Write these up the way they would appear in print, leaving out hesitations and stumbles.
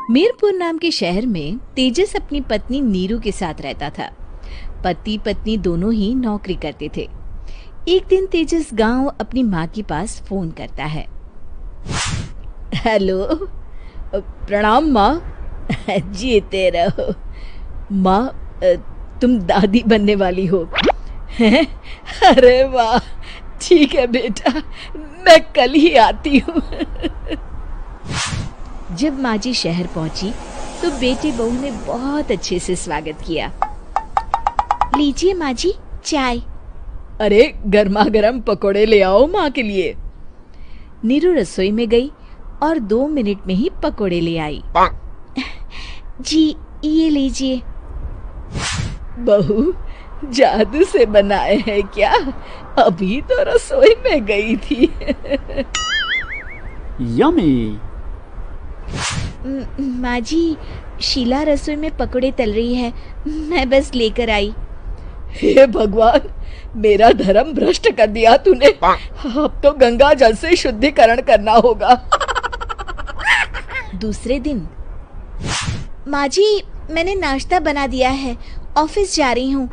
मीरपुर नाम के शहर में तेजस अपनी पत्नी नीरू के साथ रहता था। पति पत्नी दोनों ही नौकरी करते थे। एक दिन तेजस गांव अपनी माँ के पास फोन करता है। हेलो, प्रणाम माँ। जीते रहो माँ, तुम दादी बनने वाली हो हैं? अरे वाह, ठीक है बेटा, मैं कल ही आती हूँ। जब माँ जी शहर पहुंची तो बेटे बहू ने बहुत अच्छे से स्वागत किया। लीजिए माँ जी, चाय। अरे गर्मा गर्म पकोड़े ले आओ माँ के लिए। नीरू रसोई में गई और 2 मिनट में ही पकोड़े ले आई। जी ये लीजिए। बहू जादू से बनाए हैं क्या? अभी तो रसोई में गई थी। यम्मी। माँ जी, शीला रसोई में पकोड़े तल रही है, मैं बस लेकर आई। हे भगवान, मेरा धर्म भ्रष्ट कर दिया तूने। अब तो गंगा जल से शुद्धिकरण करना होगा। दूसरे दिन, माँ जी मैंने नाश्ता बना दिया है, ऑफिस जा रही हूँ।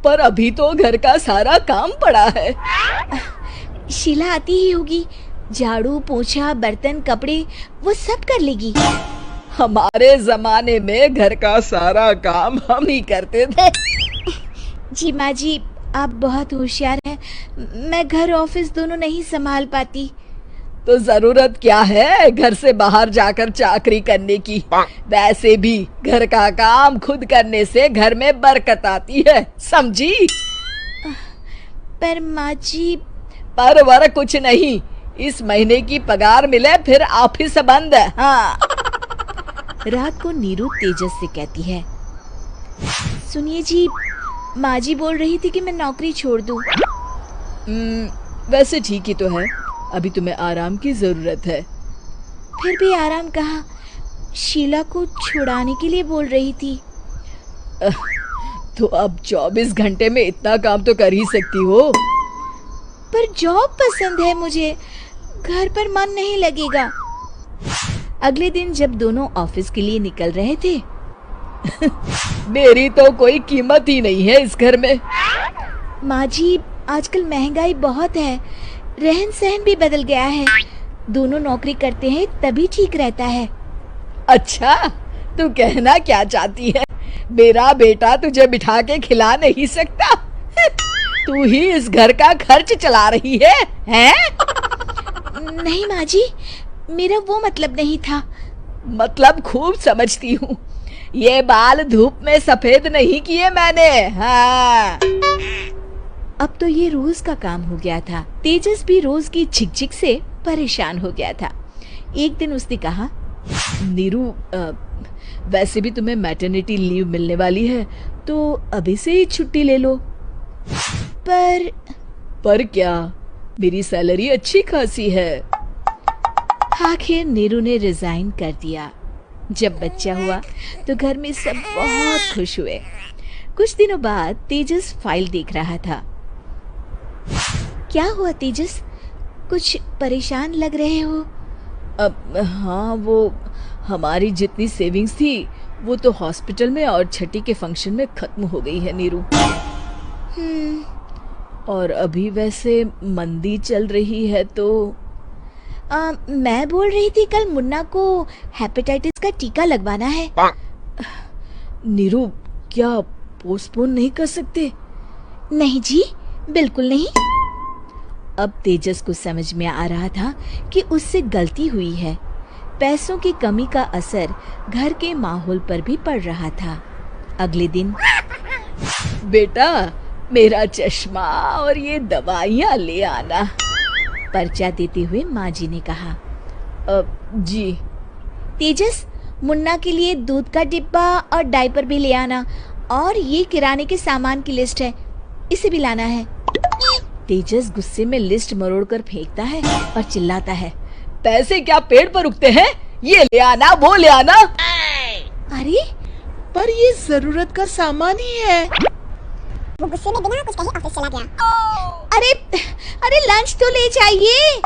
पर अभी तो घर का सारा काम पड़ा है। शीला आती ही होगी, झाड़ू पोछा बर्तन कपड़े वो सब कर लेगी। हमारे जमाने में घर का सारा काम हम ही करते थे। जी माँ जी, आप बहुत होशियार हैं, मैं घर ऑफिस दोनों नहीं संभाल पाती। तो जरूरत क्या है घर से बाहर जाकर चाकरी करने की? वैसे भी घर का काम खुद करने से घर में बरकत आती है, समझी? पर माँ जी। पर वर कुछ नहीं, इस महीने की पगार मिले फिर ऑफिस बंद। हाँ। रात को नीरू तेजस से कहती है, सुनिए जी, माँ जी बोल रही थी कि मैं नौकरी छोड़ दूं। वैसे ठीक ही तो है, अभी तुम्हें आराम की जरूरत है। फिर भी आराम कहाँ, शीला को छुड़ाने के लिए बोल रही थी। तो अब 24 घंटे में इतना काम तो कर ही सकती हो। पर जॉब पसंद है मुझे, घर पर मन नहीं लगेगा। अगले दिन जब दोनों ऑफिस के लिए निकल रहे थे, मेरी तो कोई कीमत ही नहीं है इस घर में। माँ जी, आजकल महंगाई बहुत है, रहन सहन भी बदल गया है, दोनों नौकरी करते हैं तभी ठीक रहता है। अच्छा, तू कहना क्या चाहती है? मेरा बेटा तुझे बिठा के खिला नहीं सकता? तू ही इस घर का खर्च चला रही है, हैं? नहीं माँ जी, मेरा वो मतलब नहीं था। मतलब खूब समझती हूँ, ये बाल धूप में सफेद नहीं किए मैंने। हाँ। अब तो ये रोज का काम हो गया था। तेजस भी रोज की झिकझिक से परेशान हो गया था। एक दिन उसने कहा, नीरू, वैसे भी तुम्हें मैटरनिटी लीव मिलने वाली है, तो अभी से ही छुट्टी ले लो। पर क्या, मेरी सैलरी अच्छी खासी है। आखिर नीरू ने रिजाइन कर दिया। जब बच्चा हुआ तो घर में सब बहुत खुश हुए। कुछ दिनों बाद तेजस फाइल देख रहा था। क्या हुआ तेजस, कुछ परेशान लग रहे हो? हाँ, वो हमारी जितनी सेविंग्स थी वो तो हॉस्पिटल में और छठी के फंक्शन में खत्म हो गई है नीरू। और अभी वैसे मंदी चल रही है तो मैं बोल रही थी कल मुन्ना को हेपेटाइटिस का टीका लगवाना है। नीरू, क्या पोस्टपोन नहीं कर सकते? नहीं जी, बिल्कुल नहीं। अब तेजस को समझ में आ रहा था कि उससे गलती हुई है। पैसों की कमी का असर घर के माहौल पर भी पड़ रहा था। अगले दिन, बेटा मेरा चश्मा और ये दवाइयाँ ले आना, पर्चा देते हुए माँ जी ने कहा। जी। तेजस, मुन्ना के लिए दूध का डिब्बा और डायपर भी ले आना, और ये किराने के सामान की लिस्ट है, इसे भी लाना है। तेजस गुस्से में लिस्ट मरोड़कर फेंकता है और चिल्लाता है, पैसे क्या पेड़ पर उगते हैं? ये ले आना, वो ले आना। अरे पर ये जरूरत का सामान ही है। वो गुस्से में बिना कुछ कहे ऑफिस चला गया। अरे लंच तो ले जाइए।